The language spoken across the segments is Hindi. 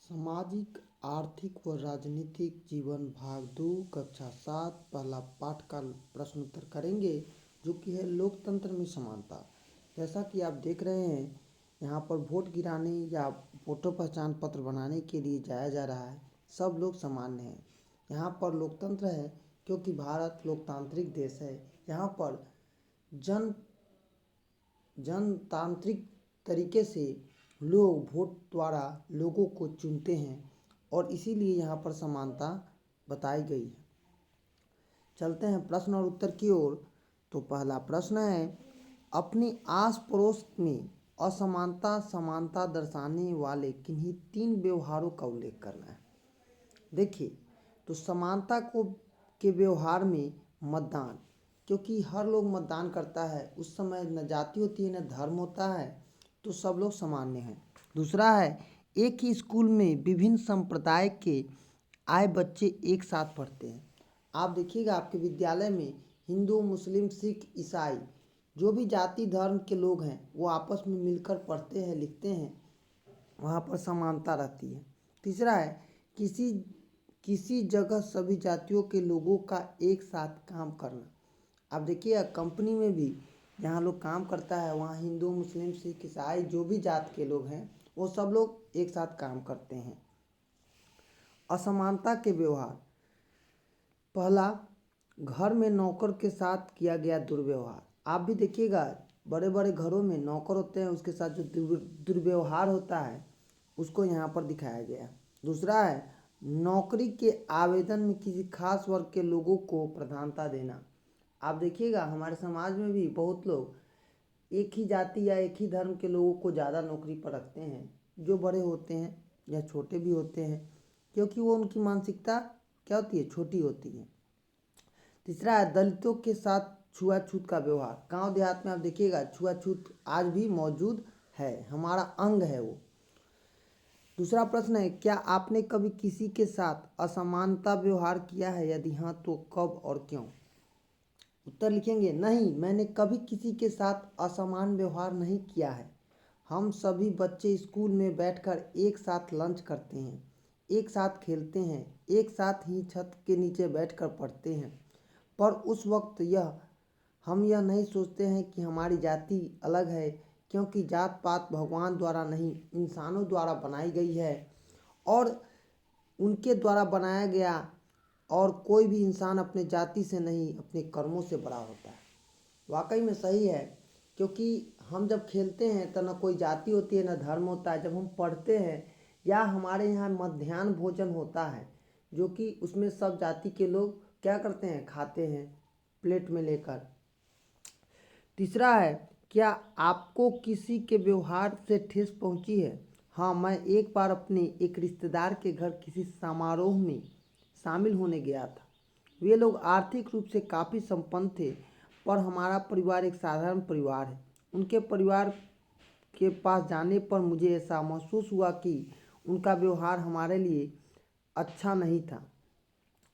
सामाजिक, आर्थिक व राजनीतिक जीवन भाग 2 कक्षा 7 पहला पाठ का प्रश्न उत्तर करेंगे, जो कि है लोकतंत्र में समानता। जैसा कि आप देख रहे हैं, यहाँ पर वोट गिराने या फोटो पहचान पत्र बनाने के लिए जाया जा रहा है। सब लोग सामान्य हैं। यहाँ पर लोकतंत्र है क्योंकि भारत लोकतांत्रिक देश है। यहाँ पर जनतांत्रिक तरीके से लोग वोट द्वारा लोगों को चुनते हैं और इसीलिए यहाँ पर समानता बताई गई है। चलते हैं प्रश्न और उत्तर की ओर। तो पहला प्रश्न है, अपनी आस पड़ोस में असमानता समानता दर्शाने वाले किन्हीं 3 व्यवहारों का उल्लेख करना है। देखिए, तो समानता के व्यवहार में मतदान, क्योंकि हर लोग मतदान करता है, उस समय न जाति होती है न धर्म होता है, तो सब लोग सामान्य हैं। दूसरा है, एक ही स्कूल में विभिन्न संप्रदाय के आए बच्चे एक साथ पढ़ते हैं। आप देखिएगा, आपके विद्यालय में हिंदू, मुस्लिम, सिख, ईसाई जो भी जाति धर्म के लोग हैं वो आपस में मिलकर पढ़ते हैं, लिखते हैं, वहाँ पर समानता रहती है। तीसरा है, किसी जगह सभी जातियों के लोगों का एक साथ काम करना। आप देखिए, कंपनी में भी जहाँ लोग काम करता है वहाँ हिंदू, मुस्लिम, सिख, ईसाई जो भी जात के लोग हैं वो सब लोग एक साथ काम करते हैं। असमानता के व्यवहार, पहला, घर में नौकर के साथ किया गया दुर्व्यवहार। आप भी देखिएगा, बड़े बड़े घरों में नौकर होते हैं, उसके साथ जो दुर्व्यवहार होता है उसको यहाँ पर दिखाया गया है। दूसरा है, नौकरी के आवेदन में किसी खास वर्ग के लोगों को प्रधानता देना। आप देखिएगा, हमारे समाज में भी बहुत लोग एक ही जाति या एक ही धर्म के लोगों को ज़्यादा नौकरी पर रखते हैं, जो बड़े होते हैं या छोटे भी होते हैं, क्योंकि वो उनकी मानसिकता क्या होती है, छोटी होती है। तीसरा है, दलितों के साथ छुआछूत का व्यवहार। गांव देहात में आप देखिएगा छुआछूत आज भी मौजूद है, हमारा अंग है वो। दूसरा प्रश्न है, क्या आपने कभी किसी के साथ असमानता व्यवहार किया है? यदि हाँ तो कब और क्यों? उत्तर लिखेंगे, नहीं, मैंने कभी किसी के साथ असमान व्यवहार नहीं किया है। हम सभी बच्चे स्कूल में बैठकर एक साथ लंच करते हैं, एक साथ खेलते हैं, एक साथ ही छत के नीचे बैठकर पढ़ते हैं। पर उस वक्त हम यह नहीं सोचते हैं कि हमारी जाति अलग है, क्योंकि जात पात भगवान द्वारा नहीं, इंसानों द्वारा बनाई गई है और उनके द्वारा बनाया गया, और कोई भी इंसान अपने जाति से नहीं अपने कर्मों से बड़ा होता है। वाकई में सही है, क्योंकि हम जब खेलते हैं तो न कोई जाति होती है न धर्म होता है। जब हम पढ़ते हैं या हमारे यहाँ मध्याह्न भोजन होता है, जो कि उसमें सब जाति के लोग क्या करते हैं, खाते हैं प्लेट में लेकर। तीसरा है, क्या आपको किसी के व्यवहार से ठेस पहुंची है? हाँ, मैं एक बार अपने एक रिश्तेदार के घर किसी समारोह में शामिल होने गया था। वे लोग आर्थिक रूप से काफ़ी संपन्न थे, पर हमारा परिवार एक साधारण परिवार है। उनके परिवार के पास जाने पर मुझे ऐसा महसूस हुआ कि उनका व्यवहार हमारे लिए अच्छा नहीं था।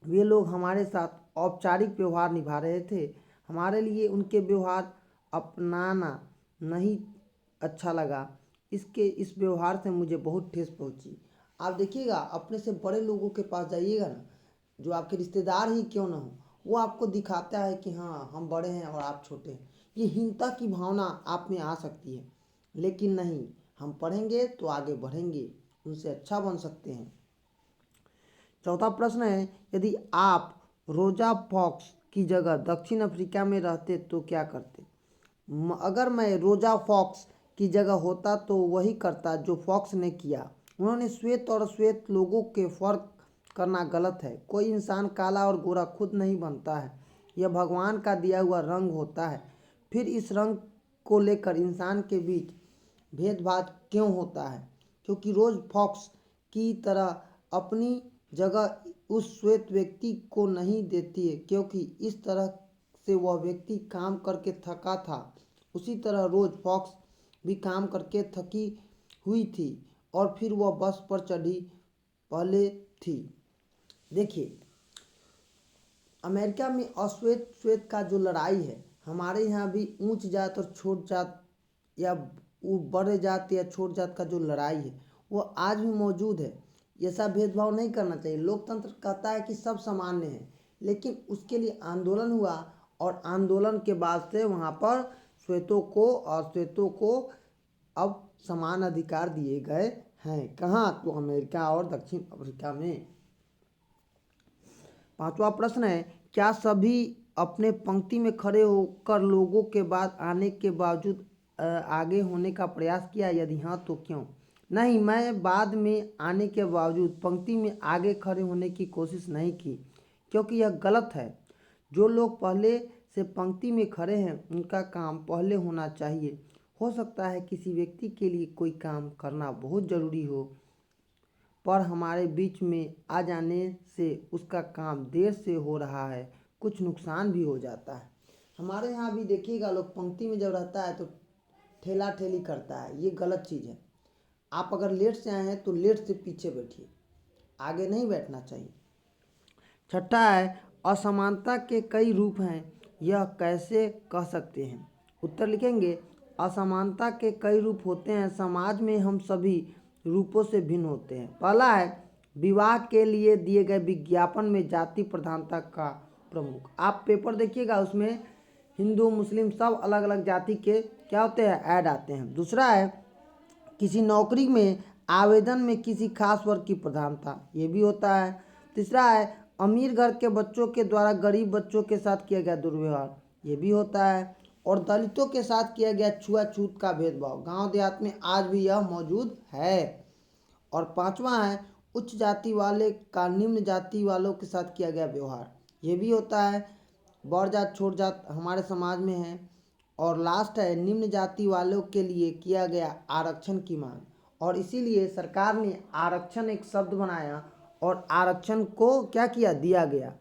वे लोग हमारे साथ औपचारिक व्यवहार निभा रहे थे, हमारे लिए उनके व्यवहार अपनाना नहीं अच्छा लगा। इस व्यवहार से मुझे बहुत ठेस पहुंची। आप देखिएगा, अपने से बड़े लोगों के पास जाइएगा ना, जो आपके रिश्तेदार ही क्यों ना हो, वो आपको दिखाता है कि हाँ हम बड़े हैं और आप छोटे हैं। ये हीनता की भावना आप में आ सकती है, लेकिन नहीं, हम पढ़ेंगे तो आगे बढ़ेंगे, उनसे अच्छा बन सकते हैं। चौथा प्रश्न है, यदि आप रोजा फॉक्स की जगह दक्षिण अफ्रीका में रहते तो क्या करते? अगर मैं रोजा फॉक्स की जगह होता तो वही करता जो फॉक्स ने किया। उन्होंने श्वेत और श्वेत लोगों के फर्क करना गलत है। कोई इंसान काला और गोरा खुद नहीं बनता है, यह भगवान का दिया हुआ रंग होता है। फिर इस रंग को लेकर इंसान के बीच भेदभाव क्यों होता है? क्योंकि रोज फॉक्स की तरह अपनी जगह उस श्वेत व्यक्ति को नहीं देती है, क्योंकि इस तरह से वह व्यक्ति काम करके थका था। उसी तरह रोज फॉक्स भी काम करके थकी हुई थी और फिर वह बस पर चढ़ी पहले थी। देखिए, अमेरिका में अश्वेत श्वेत का जो लड़ाई है, हमारे यहाँ भी ऊंच जात और छोट जात या बड़े जात या छोट जात का जो लड़ाई है वो आज भी मौजूद है। ऐसा भेदभाव नहीं करना चाहिए। लोकतंत्र कहता है कि सब सामान्य हैं, लेकिन उसके लिए आंदोलन हुआ और आंदोलन के बाद से वहाँ पर श्वेतों को अब समान अधिकार दिए गए हैं। कहाँ? तो अमेरिका और दक्षिण अफ्रीका में। 5वां प्रश्न है, क्या सभी अपने पंक्ति में खड़े होकर लोगों के बाद आने के बावजूद आगे होने का प्रयास किया? यदि हाँ तो क्यों? नहीं, मैं बाद में आने के बावजूद पंक्ति में आगे खड़े होने की कोशिश नहीं की, क्योंकि यह गलत है। जो लोग पहले से पंक्ति में खड़े हैं उनका काम पहले होना चाहिए। हो सकता है किसी व्यक्ति के लिए कोई काम करना बहुत ज़रूरी हो, पर हमारे बीच में आ जाने से उसका काम देर से हो रहा है, कुछ नुकसान भी हो जाता है। हमारे यहाँ भी देखिएगा, लोग पंक्ति में जब रहता है तो ठेला ठेली करता है, ये गलत चीज़ है। आप अगर लेट से आए हैं तो लेट से पीछे बैठिए, आगे नहीं बैठना चाहिए। 6ठा है, असमानता के कई रूप हैं, यह कैसे कह सकते हैं? उत्तर लिखेंगे, असमानता के कई रूप होते हैं, समाज में हम सभी रूपों से भिन्न होते हैं। पहला है, विवाह के लिए दिए गए विज्ञापन में जाति प्रधानता का प्रमुख। आप पेपर देखिएगा, उसमें हिंदू मुस्लिम सब अलग अलग जाति के क्या होते हैं, ऐड आते हैं। दूसरा है, किसी नौकरी में आवेदन में किसी खास वर्ग की प्रधानता, ये भी होता है। तीसरा है, अमीर घर के बच्चों के द्वारा गरीब बच्चों के साथ किया गया दुर्व्यवहार, ये भी होता है। और दलितों के साथ किया गया छुआछूत का भेदभाव, गांव देहात में आज भी यह मौजूद है। और 5वां है, उच्च जाति वाले का निम्न जाति वालों के साथ किया गया व्यवहार, ये भी होता है। बड़ जात छोट जात हमारे समाज में है। और लास्ट है, निम्न जाति वालों के लिए किया गया आरक्षण की मांग, और इसीलिए सरकार ने आरक्षण एक शब्द बनाया और आरक्षण को क्या किया, दिया गया।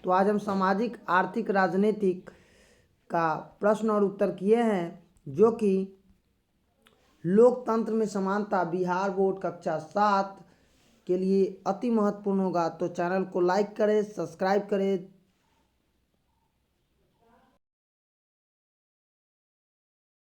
तो आज हम सामाजिक आर्थिक राजनीतिक का प्रश्न और उत्तर किए हैं, जो कि लोकतंत्र में समानता बिहार बोर्ड कक्षा 7 के लिए अति महत्वपूर्ण होगा। तो चैनल को लाइक करें, सब्सक्राइब करें।